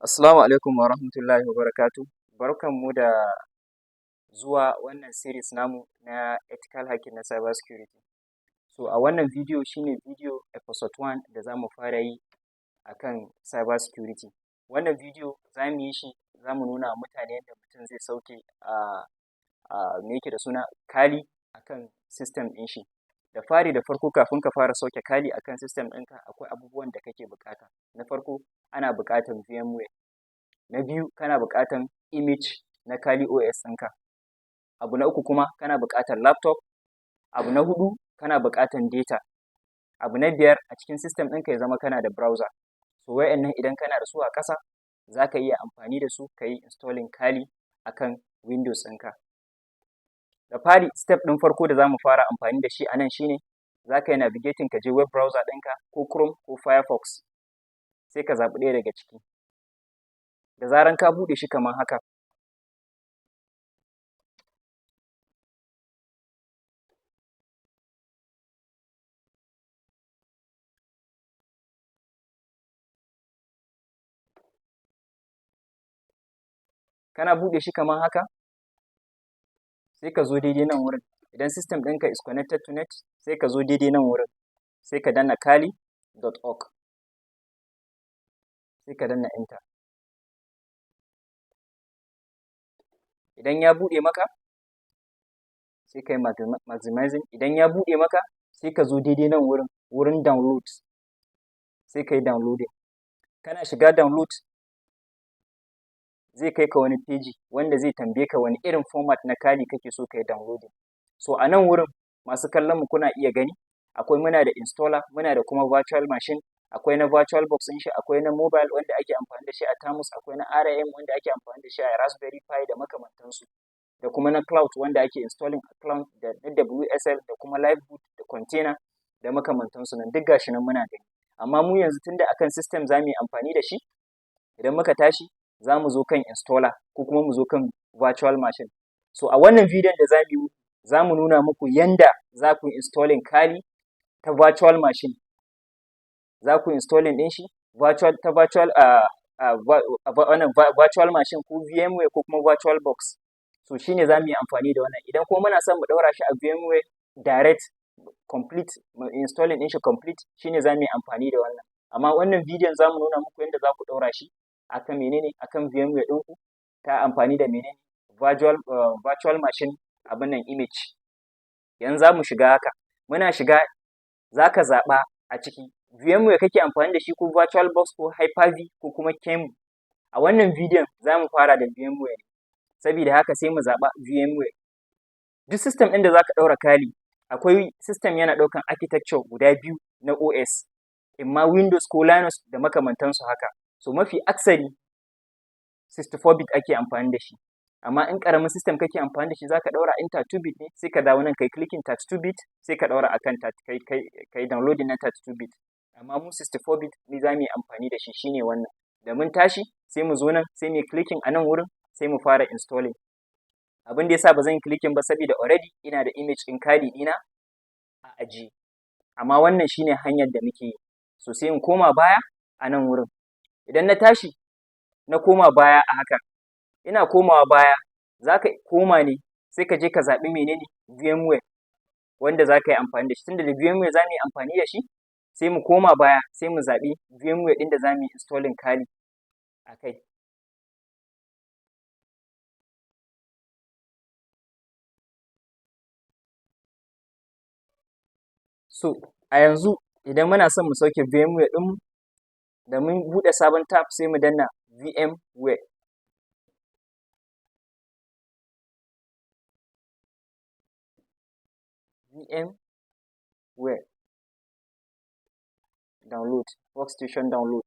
Assalamu alaikum wa rahmatullahi wa barakatuh. Barkanmu da zuwa wannan series namu na ethical hacking na cyber security. So a wannan video shine video episode 1 da zamu fara yi akan cyber security. Wannan video zamu yi shi zamu nuna wa mutane yadda mutum zai sauke me yake da suna kali akan system ɗin shi. Da farko kafin ka fara sauke kali akan system ɗinka akwai abubuwan da kake buƙata. Na farko ana buƙatar Vm Ware. Na biyu kana buƙatar image na Kali OS ɗinka. Abu na uku kuma kana buƙatar laptop. Abu na huɗu kana buƙatar data. Abu na biyar a cikin system ɗinka ya zama kana da browser. So wayannan idan kana da su a ƙasa za ka iya amfani da su ka yi installing Kali akan Windows ɗinka. Da fari step ɗin farko da za mu fara amfani da shi a nan shine za ka yi navigating ka je web browser ɗinka ko Chrome ko Firefox. Sai ka zaɓi ɗaya daga ciki. Da zaran ka buɗe shi kamar haka, kana buɗe shi kamar haka, sai ka zo daidai nan wurin. Idan system ɗinka is connected to net, sai ka zo daidai nan wurin, sai ka danna kali.org, sai ka danna enter. Idan ya buɗe maka, sai ka yi maximizing. Idan ya buɗe maka, sai ka zo daidai nan wurin download, sai ka yi downloading. Kana shiga download, zai kai ka wani page wanda zai tambaye ka wani irin format na Kali kake so ka yi downloading. So a nan wurin masu kallon mu kuna iya gani muna da installer, muna da kuma virtual machine, akwai na virtual box ɗin shi, akwai na mobile wanda ake amfani da shi a Tamus, akwai na RAM wanda ake amfani da shi a Raspberry Pi da makamantansu, da kuma na cloud wanda ake installing a cloud da WSL da kuma Liveboot da container da makamantansu nan duk gashi nan muna gani. Amma mu yanzu tunda akan system za mu yi amfani da shi, idan muka tashi za mu zo kan installer ko kuma mu zo kan virtual machine. So a wannan bidiyon da za mu nuna muku yanda za ku installing Kali ta virtual machine. Za ku installing ɗin shi ta virtual virtual machine ko VMware ko kuma virtual box. So shine za mu yi amfani da wannan. Idan kuma muna son mu ɗaura shi a VMware direct complete, mu installing ɗin shi complete, shine za mu yi amfani da wannan. Amma wannan bidiyon za mu nuna muku yadda za ku ɗaura shi akan menene, akan VMware ɗinku ta amfani da menene virtual machine abin nan image. Yanzu za mu shiga haka, muna shiga za ka zaɓa a ciki VMware kake amfani da shi ko virtual box ko Hyper-V ko kuma KEM. A wannan bidiyon za mu fara da VMware ne, saboda haka sai mu zaɓa VMware. Duk system ɗin da za ka ɗaura Kali, akwai system yana ɗaukan architecture guda biyu na OS, imma Windows ko Linux da makamantansu haka. So mafi aksari 64-bit ake amfani da shi. Amma in ƙaramin system kake amfani da shi za ka ɗaura in 32-bit ne, sai ka dawo nan kai clicking 32-bit sai ka ɗaura akan kai downloading na 32-bit. Amma mu 64-bit ne za mu yi amfani da shi, shine wannan. Da mun tashi sai mu zo nan sai mu yi clicking a nan wurin sai mu fara installing. Abin da yasa ba zan yi clicking ba saboda already ina da image ɗin Kali ɗina a ajiye. Amma wannan shine hanyar da muke yi. So sai in koma baya a nan wurin. Idan na tashi na koma baya a haka, ina komawa baya za ka koma ne sai ka je ka zaɓi menene VMware wanda za ka yi amfani da shi. Tunda da VMware za mu yi amfani da shi, sai mu koma baya sai mu zaɓi VMware ɗin da za mu yi installing Kali a kai. So a yanzu idan muna son mu sauke VMware ɗinmu, da mun buɗe sabon tab sai mu danna VMware. VMware download, workstation download.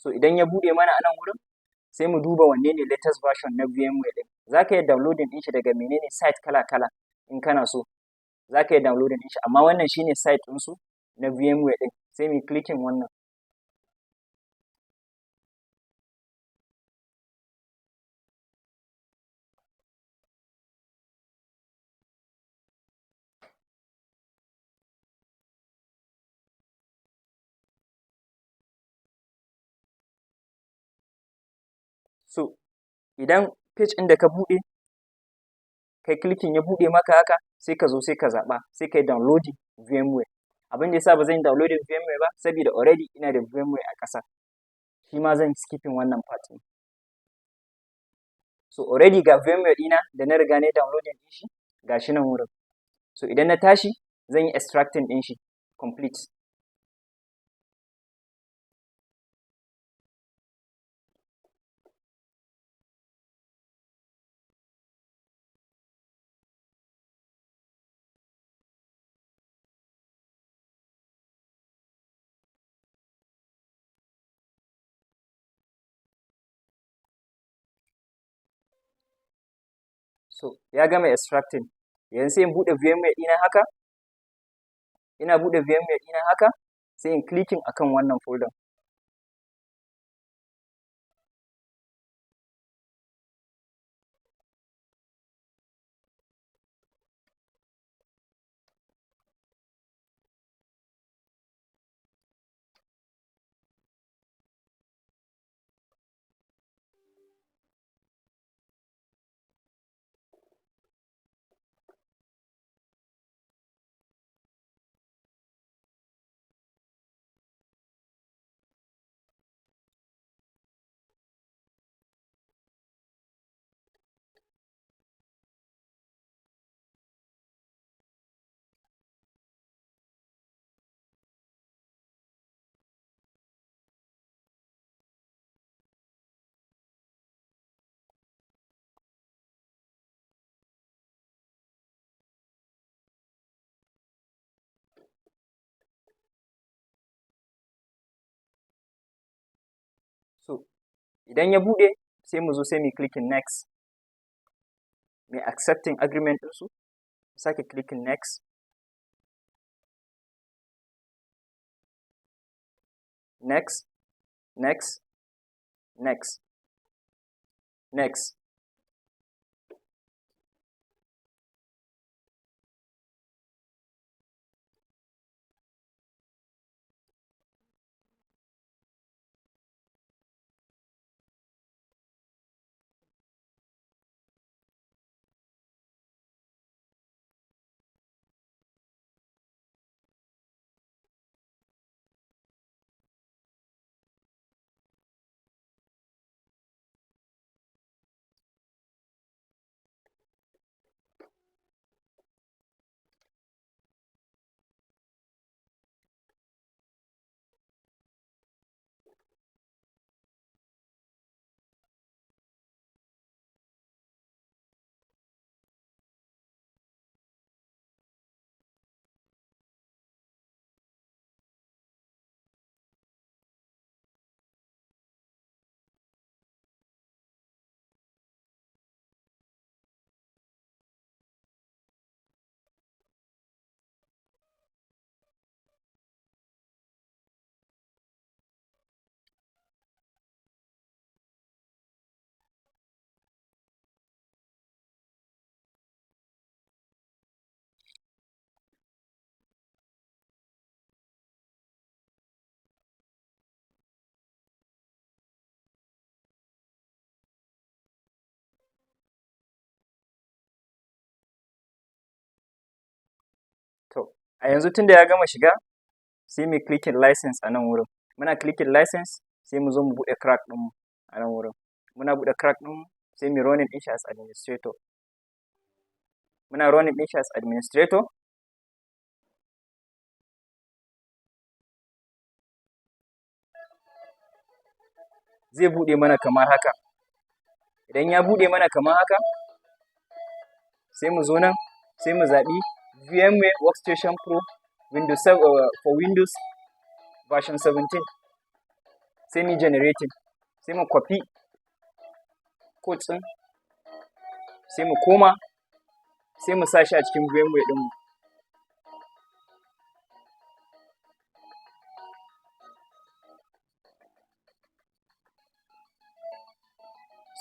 So idan ya buɗe mana a nan wurin, sai mu duba wanne ne latest version na VMware ɗin. Za ka yi downloading ɗin shi daga menene site kala-kala in kana so. Za ka yi downloading ɗin shi, amma wannan shine site ɗinsu na VMware ɗin. Sai mu yi clicking wannan. So idan page ɗin da ka buɗe kai clicking ya buɗe maka haka, sai ka zo sai ka zaɓa sai ka yi downloading VMware. Abin da yasa ba zan yi downloading VMware ba saboda already ina da VMware a ƙasa, shi ma zan skipping wannan part ɗin. So already ga VMware ɗina da na riga na yi downloading ɗin shi ga shi nan wurin. So idan na tashi zan yi extracting ɗin shi complete. So ya gama extracting, yanzu sai in buɗe VMware ɗina haka, ina buɗe VMware ɗina haka sai in clicking akan wannan folder. So idan ya buɗe sai mu zo sai mu clicking next, mai accepting agreement ɗinsu, sake clicking next, next, next, next, next. To a yanzu tunda ya gama shiga sai mu clicking license a nan wurin. Muna clicking license sai mu zo mu buɗe crack ɗinmu a nan wurin. Muna buɗe crack ɗinmu sai mu running ɗin shi as administrator. Muna running ɗin shi as administrator. Zai buɗe mana kamar haka. Idan ya buɗe mana kamar haka sai mu zo nan sai mu zaɓi VMware Workstation Pro Windows for Windows version 17. Sai mu generating, sai mu copy code ɗin, sai mu koma, sai mu sa shi a cikin VMware ɗinmu.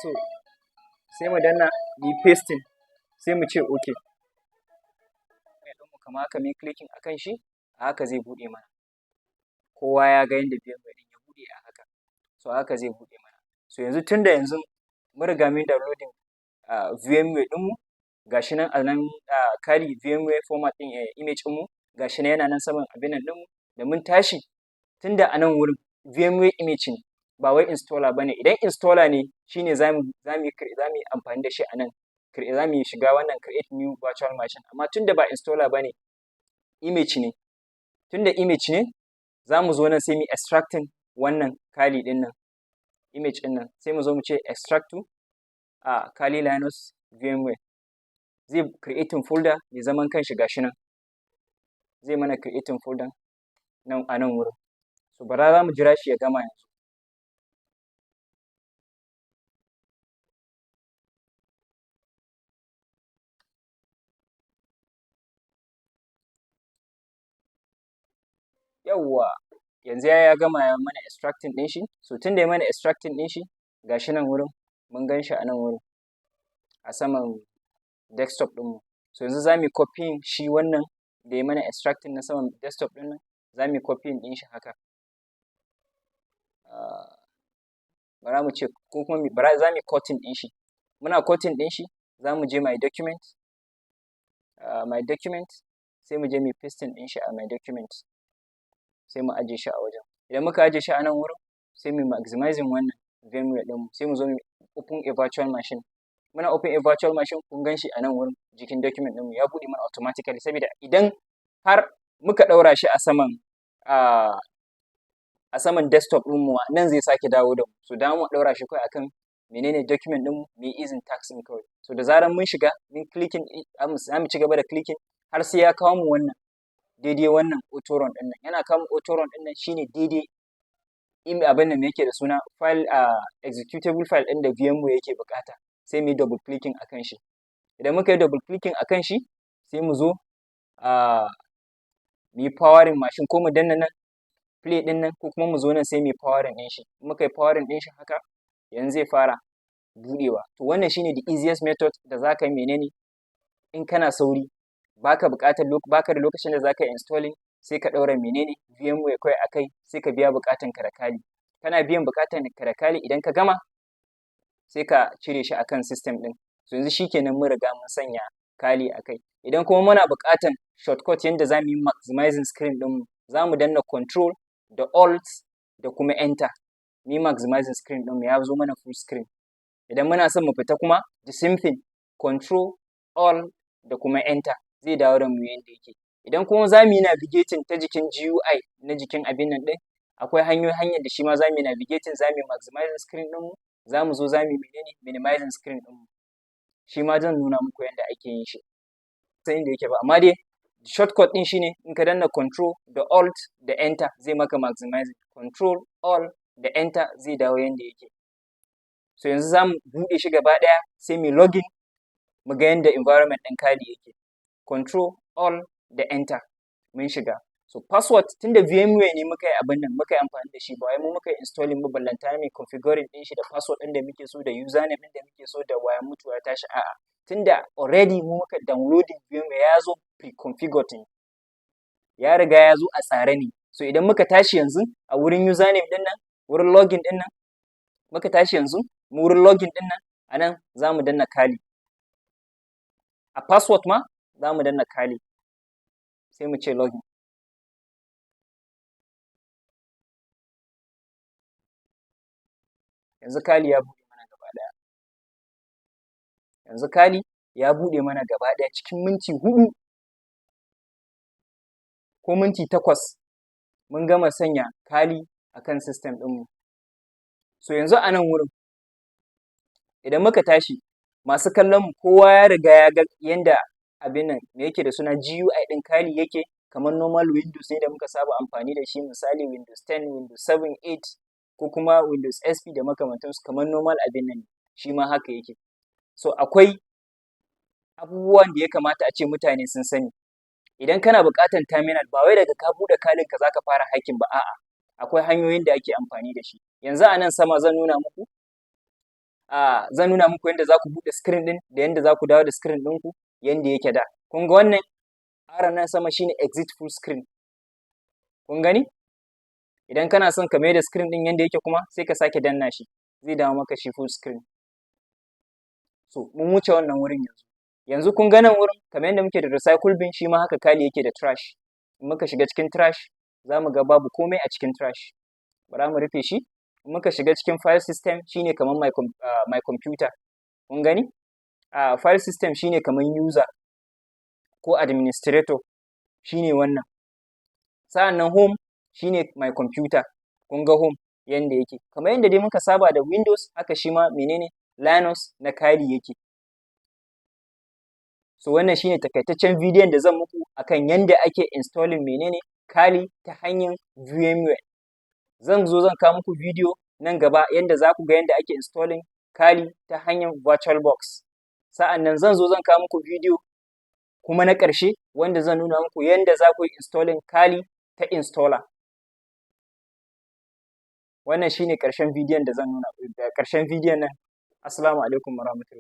So sai mu danna mu pasting, sai mu ce OK. Kamar haka mu clicking akan shi, a haka zai buɗe mana. Kowa ya ga yadda VMware ɗin ya buɗe a haka. So haka zai buɗe mana. So yanzu tunda yanzu mun riga mun downloading VMware ɗinmu, gashi nan a nan kali VMware format ɗin image ɗinmu, gashi nan yana nan saman abin nan ɗinmu. Da mun tashi, tunda a nan wurin VMware image ne, ba wai installer bane. Idan installer ne, shine zamu yi amfani da shi a nan, zamu shiga wannan create new virtual machine. Amma tunda ba installer bane, image ne. Tunda image ne, zamu zo nan sai mu extracting wannan kali ɗin nan, image ɗin nan, sai mu zo mu ce extract to Kali Linux VMware. Zai creating folder mai zaman kanshi gashi nan. Zai mana creating folder nan a nan wurin. So bara za mu jira shi ya gama yanzu. Yawwa, yanzu ya gama ya mana extracting ɗin shi. So tunda ya mana extracting ɗin shi, gashi nan wurin, mun gan shi a nan wurin, a saman desktop ɗinmu. So yanzu za mu yi copying shi wannan da ya mana extracting na saman desktop ɗin nan, za mu yi copying ɗin shi haka. Bara mu ce, ko kuma za mu yi cutting ɗin shi. Muna cutting ɗin shi, za mu je my document, sai mu je mu pasting ɗin shi a my document, sai mu ajiye shi a wajen. Idan muka ajiye shi a nan wurin, sai mu maximizing wannan VMware ɗinmu, sai mu zo mu open a virtual machine. Muna open a virtual machine, kun gan shi a nan wurin jikin document ɗinmu ya buɗe mana automatically, saboda idan har muka ɗaura shi a saman desktop ɗinmu, nan zai sake dawo da mu. So da mu ɗaura shi kawai akan menene document ɗinmu, mu yi using tags ɗin kawai. So da zarar mun shiga, mun clicking, za mu ci gaba da clicking har sai ya kawo mu wannan, daidai wannan auto-run ɗin nan. Yana kawo mu auto-run ɗin nan, shine daidai abin nan yake da suna file, executable file ɗin da VMware yake buƙata. Sai mu yi double clicking akan shi. Idan muka yi double clicking akan shi, sai mu zo mu yi powering machine, ko mu danna nan play ɗin nan, ko kuma mu zo nan sai mu yi powering ɗin shi. Muka yi powering ɗin shi haka, yanzu zai fara buɗewa. To wannan shine the easiest method da za ka yi menene, in kana sauri, baka da lokacin da za ka yi installing, sai ka ɗaura menene VMware kawai a kai, sai ka biya buƙatan ka da Kali. Kana biyan buƙatan ka da Kali, idan ka gama, sai ka cire shi akan system ɗin. So yanzu shikenan mun riga mun sanya Kali a kai. Idan kuma muna buƙatan shortcut yanda za mu yi maximizing screen ɗinmu, za mu danna control da alt da kuma enter. Mu yi maximizing screen ɗinmu, ya zo mana full screen. Idan muna son mu fita kuma, the same thing, control, alt da kuma enter, zai dawo da mu yanda yake. Idan kuma za mu yi navigating ta jikin GUI na jikin abin nan ɗin, akwai hanyar da shi ma za mu yi navigating, za mu yi maximizing screen ɗinmu, za mu zo za mu yi menene minimizing screen ɗinmu. Shi ma zan nuna muku yanda ake yin shi. Sai inda yake ba, amma dai shortcut ɗin shine in ka danna control da alt da enter, zai maka maximizing. Control, alt da enter, zai dawo yanda yake. So yanzu za mu buɗe shi gaba ɗaya, sai mu login, mu ga yanda environment ɗin Kali yake. Control, alt da enter, mun shiga. So password, tunda VMware ne muka yi abin nan, muka yi amfani da shi, ba wai mu muka yi installing ba, ballanta mai configuring ɗin shi da password ɗin da muke so, da username ɗin da muke so, da waya mutuwa ya tashi, a'a. Tunda already mu muka downloading VMware, ya zo pre-configured ne, ya riga ya zo a tsare ne. So idan muka tashi yanzu a wurin username ɗin nan, wurin login ɗin nan, muka tashi yanzu, mu wurin login ɗin nan, a nan za mu danna Kali. A password ma za mu danna Kali, sai mu ce login. Yanzu Kali ya buɗe mana gaba ɗaya. Yanzu Kali ya buɗe mana gaba ɗaya cikin minti 4 ko minti 8, mun gama sanya Kali akan system ɗinmu. So yanzu a nan wurin, idan muka tashi, masu kallon mu kowa ya riga ya ga yanda abin nan me yake da suna GUI ɗin Kali yake, kamar normal Windows ne da muka saba amfani da shi, misali Windows 10, Windows 7, 8, ko kuma Windows XP da makamantansu, kamar normal abin nan, shi ma haka yake. So akwai abubuwan da ya kamata a ce mutane sun sani. Idan kana buƙatar terminal, ba wai daga ka buɗe Kalin ka za ka fara hacking ba, a'a. Akwai hanyoyin da ake amfani da shi. Yanzu a nan sama zan nuna muku yanda za ku buɗe screen ɗin, da yanda za ku dawo da screen ɗinku yanda yake da. Kun ga wannan ƙaran nan sama shine exit full screen. Kun gani? Idan kana son ka maida screen ɗin yanda yake kuma, sai ka sake danna shi, zai dawo maka shi full screen. So mun wuce wannan wurin yanzu. Yanzu kun ga nan wurin kamar yadda muke da recycle bin, shi ma haka Kali yake da trash. In muka shiga cikin trash za mu ga babu komai a cikin trash. Bara mu rufe shi. In muka shiga cikin file system shine kamar my computer. Kun gani? File system shine kamar user ko administrator, shine wannan. Sa'annan home shine my computer. Kun ga home yanda yake. Kamar yadda dai muka saba da Windows, haka shi ma menene Linux na Kali yake. So wannan shine takaitaccen bidiyon da zan muku akan yanda ake installing menene Kali ta hanyar VMware. Zan kawo muku bidiyo nan gaba yanda za ku ga yanda ake installing Kali ta hanyar VirtualBox. Sa'annan zan kawo muku bidiyo kuma na ƙarshe wanda zan nuna muku yanda za ku yi installing Kali ta installer. Wannan shine ƙarshen bidiyon da zan nuna, ƙarshen bidiyon nan. Assalamu alaikum warahmatullahi.